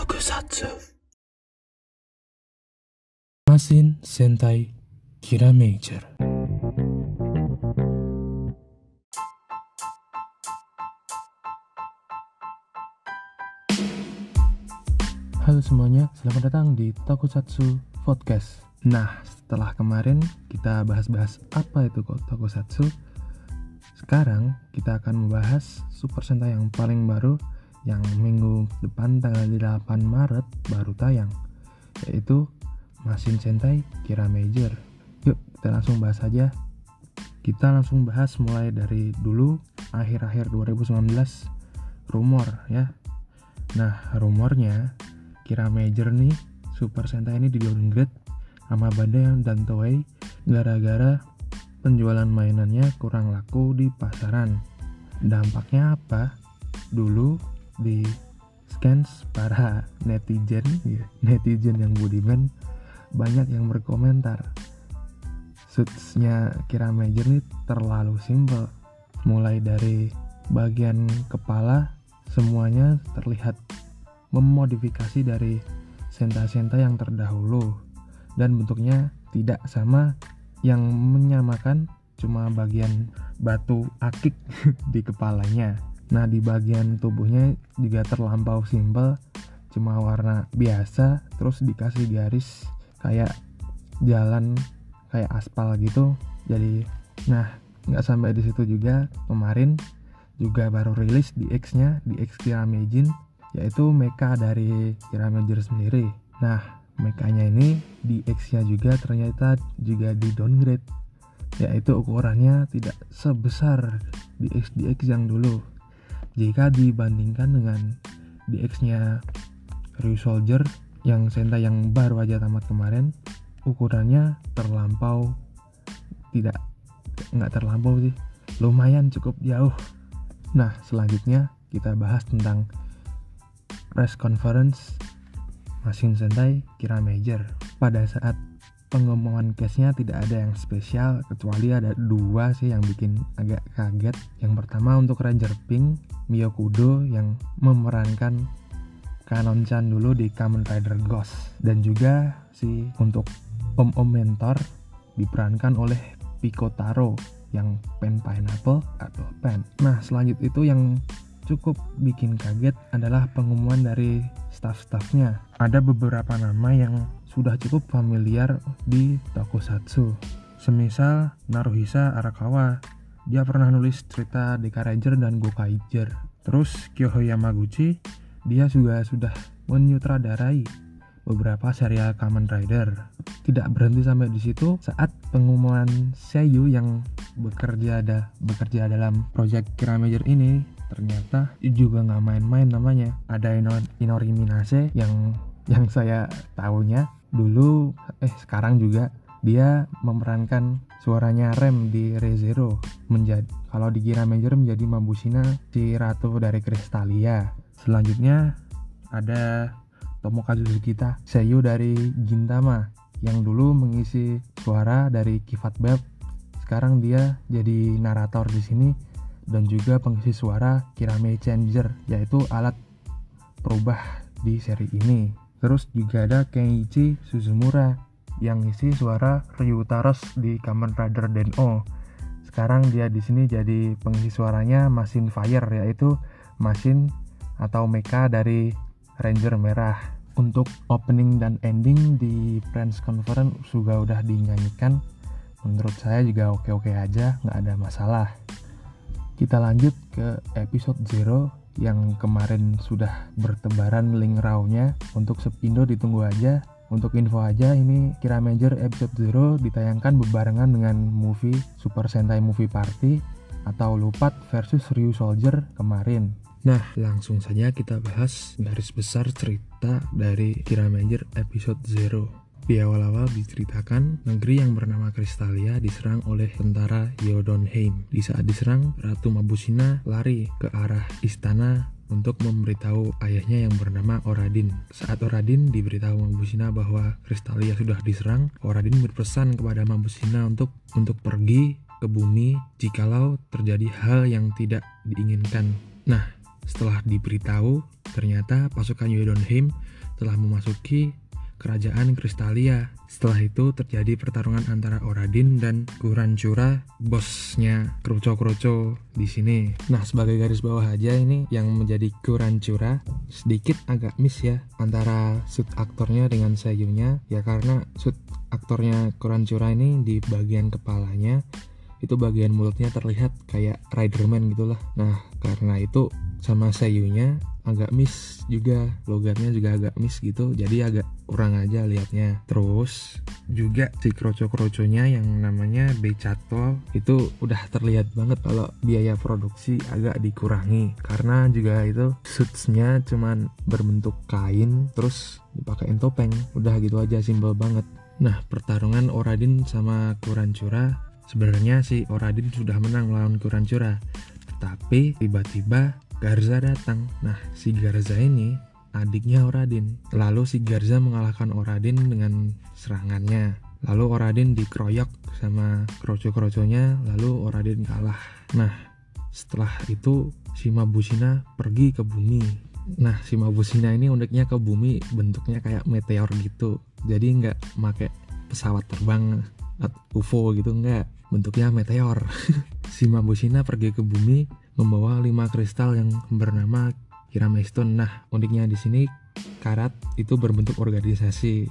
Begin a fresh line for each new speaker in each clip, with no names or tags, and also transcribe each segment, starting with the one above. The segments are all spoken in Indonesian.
Tokusatsu. Masin Sentai Kira Major. Halo semuanya, selamat datang di Tokusatsu Podcast. Nah, setelah kemarin kita bahas-bahas apa itu kok Tokusatsu, sekarang kita akan membahas Super Sentai yang paling baru yang minggu depan tanggal 8 Maret baru tayang, yaitu Masin Sentai Kira Major. Yuk kita langsung bahas aja. Kita langsung bahas mulai dari dulu akhir-akhir 2019 rumor ya. Nah, rumornya Kira Major nih, Super Sentai ini di downgrade sama Bandai dan Toei gara-gara penjualan mainannya kurang laku di pasaran. Dampaknya apa? Dulu di scans para netizen yang budiman banyak yang berkomentar suitsnya Kira Major ini terlalu simpel. Mulai dari bagian kepala semuanya terlihat memodifikasi dari sentai-sentai yang terdahulu dan bentuknya tidak sama, yang menyamakan cuma bagian batu akik di kepalanya. Nah, di bagian tubuhnya juga terlampau simpel, cuma warna biasa terus dikasih garis kayak jalan kayak aspal gitu. Jadi nah, nggak sampai di situ juga, kemarin juga baru rilis di X-nya, di X Kira Majin, yaitu mecha dari Kira Major sendiri. Nah, mechanya ini di X-nya juga ternyata juga di downgrade, yaitu ukurannya tidak sebesar di X yang dulu. Jika dibandingkan dengan di X-nya Ryusoulger yang sentai yang baru aja tamat kemarin, ukurannya nggak terlampau sih, lumayan cukup jauh. Nah, selanjutnya kita bahas tentang press conference Masin Sentai Kira Major. Pada saat pengumuman case-nya tidak ada yang spesial, kecuali ada dua sih yang bikin agak kaget. Yang pertama untuk Ranger Pink, Miyokudo yang memerankan Kanon-chan dulu di Kamen Rider Ghost, dan juga untuk Om Mentor diperankan oleh Pico Taro yang pen pineapple atau pen. Nah, selanjutnya itu yang cukup bikin kaget adalah pengumuman dari staff-staffnya. Ada beberapa nama yang sudah cukup familiar di Tokusatsu, semisal Naruhisa Arakawa, dia pernah nulis cerita Deka Ranger dan Gokaiger. Terus Kyoho Yamaguchi, dia juga sudah menyutradarai beberapa serial Kamen Rider. Tidak berhenti sampai di situ, saat pengumuman Seiyu yang bekerja dalam project Kira Major ini, ternyata juga nggak main-main namanya. Ada Inori Minase yang saya tahunya dulu, sekarang juga dia memerankan suaranya Rem di Re:Zero, kalau di Kira Major menjadi Mabushina, si ratu dari Kristalia. Selanjutnya ada Tomokazu Sugita, Seiyu dari Gintama, yang dulu mengisi suara dari Kifat Bab. Sekarang dia jadi narator di sini dan juga pengisi suara Kirame Changer, yaitu alat perubah di seri ini. Terus juga ada Kenichi Suzumura yang ngisi suara Ryutaros di Kamen Rider Den-O. Sekarang dia di sini jadi pengisi suaranya Masin Fire, yaitu Masin atau mecha dari Ranger Merah. Untuk opening dan ending di press conference juga udah dinyanyikan. Menurut saya juga oke-oke aja, nggak ada masalah. Kita lanjut ke episode 0 yang kemarin sudah bertebaran link raw-nya. Untuk Sepindo ditunggu aja. Untuk info aja, ini Kira Major episode 0 ditayangkan bebarengan dengan movie Super Sentai Movie Party atau Lupat versus Ryusoulger kemarin. Nah, langsung saja kita bahas garis besar cerita dari Kira Major episode 0. Di awal-awal diceritakan negeri yang bernama Kristalia diserang oleh tentara Jotunheim. Di saat diserang, Ratu Mabushina lari ke arah istana untuk memberitahu ayahnya yang bernama Oradin. Saat Oradin diberitahu Mabushina bahwa Kristalia sudah diserang, Oradin berpesan kepada Mabushina untuk pergi ke bumi jikalau terjadi hal yang tidak diinginkan. Nah, setelah diberitahu, ternyata pasukan Jotunheim telah memasuki kerajaan Kristalia. Setelah itu terjadi pertarungan antara Oradin dan Kurancura, bosnya Kroco-Kroco di sini. Nah, sebagai garis bawah aja ini yang menjadi Kurancura sedikit agak miss ya antara suit aktornya dengan seiyunya, ya karena suit aktornya Kurancura ini di bagian kepalanya itu bagian mulutnya terlihat kayak Riderman gitulah. Nah, karena itu sama seiyunya agak miss juga, logatnya juga agak miss gitu, jadi agak kurang aja liatnya. Terus juga si kroco-kroconya yang namanya Becatol itu udah terlihat banget kalau biaya produksi agak dikurangi, karena juga itu suitsnya cuman berbentuk kain terus dipakein topeng, udah gitu aja, simpel banget. Nah, pertarungan Oradin sama Kurancura, sebenarnya si Oradin sudah menang melawan Kurancura, tapi tiba-tiba Garza datang. Nah, si Garza ini adiknya Oradin. Lalu si Garza mengalahkan Oradin dengan serangannya. Lalu Oradin dikeroyok sama kroco-kroconya, lalu Oradin kalah. Nah, setelah itu si Mabusina pergi ke bumi. Nah, si Mabusina ini uniknya ke bumi bentuknya kayak meteor gitu. Jadi nggak pakai pesawat terbang UFO gitu, nggak. Bentuknya meteor. Si Mabusina pergi ke bumi membawa 5 kristal yang bernama Kirame Stone. Nah, uniknya di sini karat itu berbentuk organisasi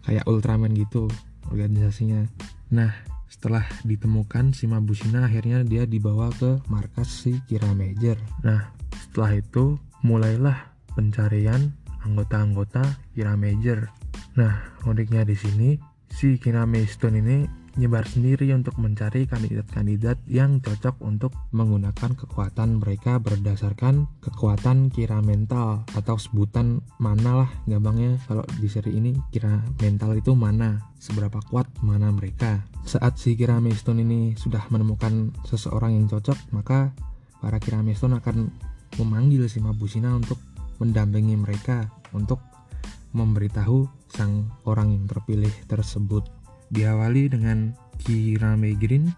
kayak Ultraman gitu organisasinya. Nah, setelah ditemukan si Mabusina, akhirnya dia dibawa ke markas si Kiramager. Nah, setelah itu mulailah pencarian anggota-anggota Kiramager. Nah, uniknya di sini si Kirame Stone ini nyebar sendiri untuk mencari kandidat-kandidat yang cocok untuk menggunakan kekuatan mereka berdasarkan kekuatan kira mental, atau sebutan mana lah gampangnya. Kalau di seri ini kira mental itu mana, seberapa kuat mana mereka. Saat si Kirame Stone ini sudah menemukan seseorang yang cocok, maka para Kirame Stone akan memanggil si Mabusina untuk mendampingi mereka untuk memberitahu sang orang yang terpilih tersebut. Diawali dengan Kirame Green,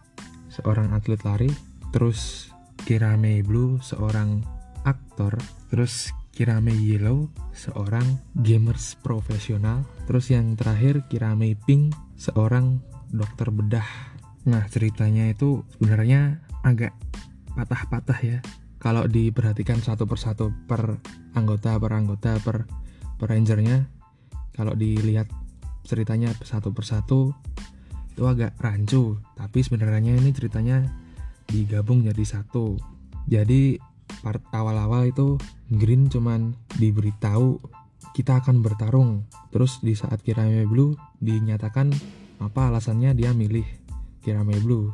seorang atlet lari, terus Kirame Blue, seorang aktor, terus Kirame Yellow, seorang gamers profesional, terus yang terakhir Kirame Pink, seorang dokter bedah. Nah, ceritanya itu sebenarnya agak patah-patah ya kalau diperhatikan satu persatu per anggota per rangernya. Kalau dilihat ceritanya satu persatu itu agak rancu, tapi sebenarnya ini ceritanya digabung jadi satu. Jadi part awal-awal itu Green cuman diberitahu kita akan bertarung, terus di saat Kirame Blue dinyatakan apa alasannya dia milih Kirame Blue.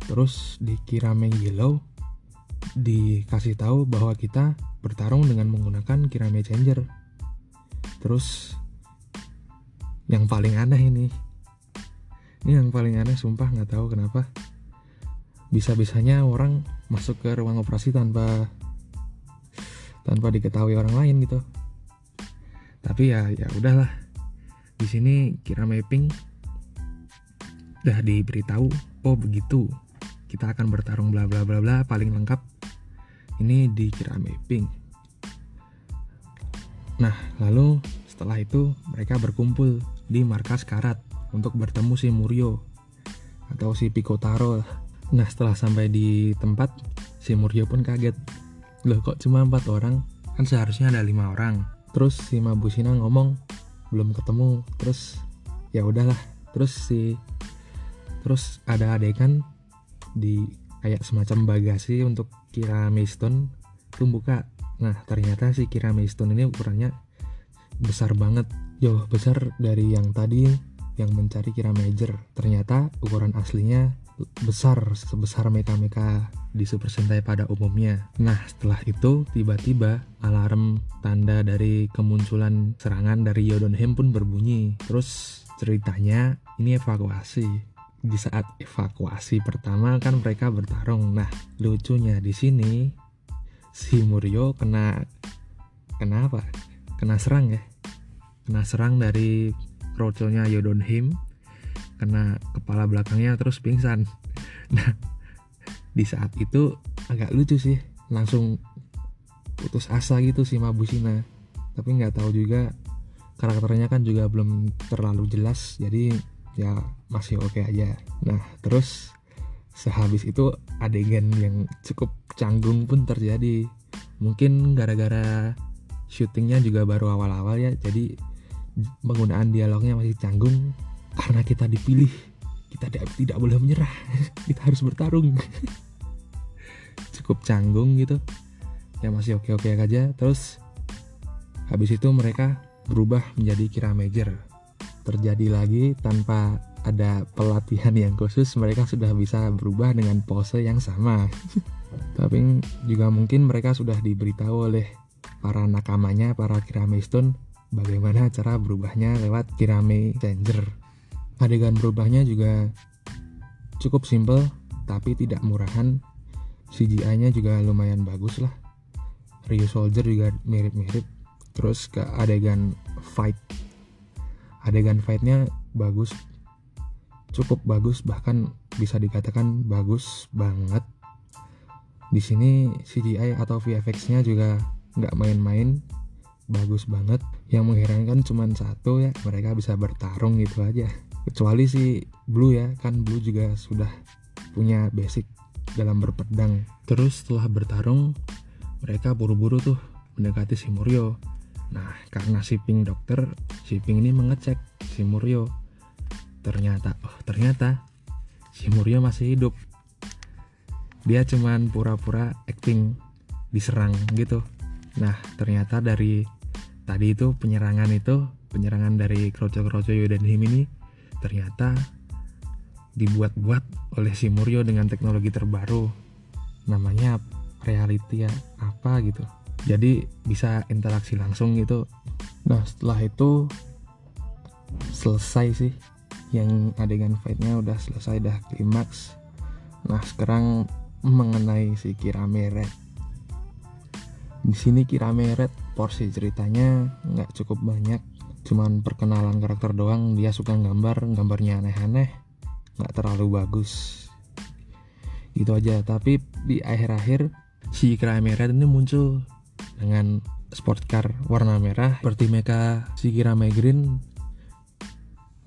Terus di Kirame Yellow dikasih tahu bahwa kita bertarung dengan menggunakan Kirame Changer. Terus yang paling aneh ini yang paling aneh, sumpah nggak tahu kenapa bisa-bisanya orang masuk ke ruang operasi tanpa diketahui orang lain gitu. Tapi ya udahlah, di sini Kirame Pink udah diberitahu, oh begitu kita akan bertarung bla bla bla bla, paling lengkap ini di Kirame Pink. Nah, lalu setelah itu mereka berkumpul di markas Karat untuk bertemu si Muryo atau si Pikotaro. Nah, setelah sampai di tempat, si Muryo pun kaget. Loh, kok cuma 4 orang? Kan seharusnya ada 5 orang. Terus si Mabusina ngomong belum ketemu. Terus ya udahlah. Terus ada adegan di kayak semacam bagasi untuk Kirame Stone itu buka. Nah, ternyata si Kirame Stone ini ukurannya besar banget, jauh besar dari yang tadi yang mencari Kiramager. Ternyata ukuran aslinya besar, sebesar mecha-mecha di Super Sentai pada umumnya. Nah, setelah itu tiba-tiba alarm tanda dari kemunculan serangan dari Jotunheim pun berbunyi. Terus ceritanya ini evakuasi. Di saat evakuasi pertama kan mereka bertarung. Nah, lucunya di sini si Muryo kena serang ya. Kena serang dari kroconya Jotunheim, kena kepala belakangnya terus pingsan. Nah, di saat itu agak lucu sih, langsung putus asa gitu si Mabusina. Tapi nggak tahu juga, karakternya kan juga belum terlalu jelas, jadi ya masih oke aja. Nah terus sehabis itu adegan yang cukup canggung pun terjadi. Mungkin gara-gara syutingnya juga baru awal-awal ya, jadi penggunaan dialognya masih canggung. Karena kita dipilih, kita tidak boleh menyerah. Kita harus bertarung. Cukup canggung gitu ya, masih oke-oke aja. Terus habis itu mereka berubah menjadi Kira Major. Terjadi lagi tanpa ada pelatihan yang khusus, mereka sudah bisa berubah dengan pose yang sama. Tapi juga mungkin mereka sudah diberitahu oleh para nakamanya, para Kirame Stone, bagaimana cara berubahnya lewat Kirame Changer. Adegan berubahnya juga cukup simple tapi tidak murahan. CGI-nya juga lumayan bagus lah. Ryu Soldier juga mirip-mirip. Terus ke adegan fight. Adegan fight-nya bagus. Cukup bagus, bahkan bisa dikatakan bagus banget. Di sini CGI atau VFX-nya juga nggak main-main, bagus banget. Yang mengherankan cuma satu ya, mereka bisa bertarung gitu aja. Kecuali si Blue ya, kan Blue juga sudah punya basic dalam berpedang. Terus setelah bertarung, mereka buru-buru tuh mendekati si Muryo. Nah karena si Pink Dokter, si Pink ini mengecek si Muryo. Ternyata si Muryo masih hidup. Dia cuman pura-pura acting diserang gitu. Nah ternyata dari tadi itu penyerangan dari Kroco Yodanhime ini ternyata dibuat-buat oleh si Muryo dengan teknologi terbaru, namanya reality ya apa gitu, jadi bisa interaksi langsung gitu. Nah setelah itu selesai sih, yang adegan fightnya udah selesai, dah klimaks. Nah sekarang mengenai si Kirame Red. Di sini Kirame Red porsi ceritanya nggak cukup banyak, cuman perkenalan karakter doang. Dia suka gambarnya aneh-aneh, nggak terlalu bagus gitu aja. Tapi di akhir-akhir si Kirame Red ini muncul dengan sport car warna merah seperti mecha si Kirame Green,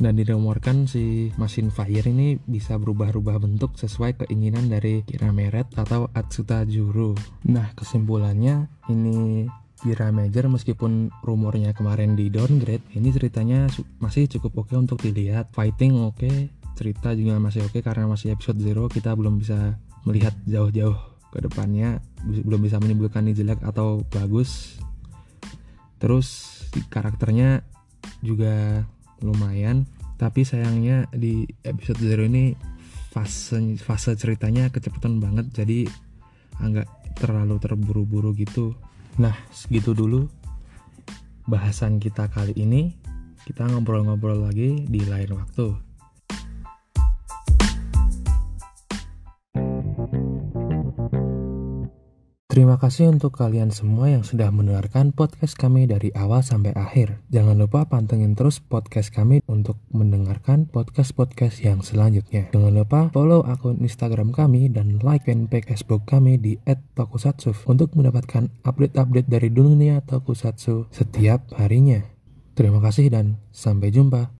dan dirumorkan si mesin fire ini bisa berubah-ubah bentuk sesuai keinginan dari Kirame Red atau Atsuta Juru. Nah kesimpulannya, ini Kira Major meskipun rumornya kemarin di downgrade, ini ceritanya masih cukup oke untuk dilihat. Fighting oke, cerita juga masih oke karena masih episode 0, kita belum bisa melihat jauh-jauh ke depannya, belum bisa menyimpulkan ini jelek atau bagus. Terus karakternya juga lumayan, tapi sayangnya di episode 0 ini fase ceritanya kecepatan banget, jadi agak terlalu terburu-buru gitu. Nah segitu dulu bahasan kita kali ini. Kita ngobrol-ngobrol lagi di lain waktu. Terima kasih untuk kalian semua yang sudah mendengarkan podcast kami dari awal sampai akhir. Jangan lupa pantengin terus podcast kami untuk mendengarkan podcast-podcast yang selanjutnya. Jangan lupa follow akun Instagram kami dan like fanpage Facebook kami di @tokusatsu untuk mendapatkan update-update dari dunia tokusatsu setiap harinya. Terima kasih dan sampai jumpa.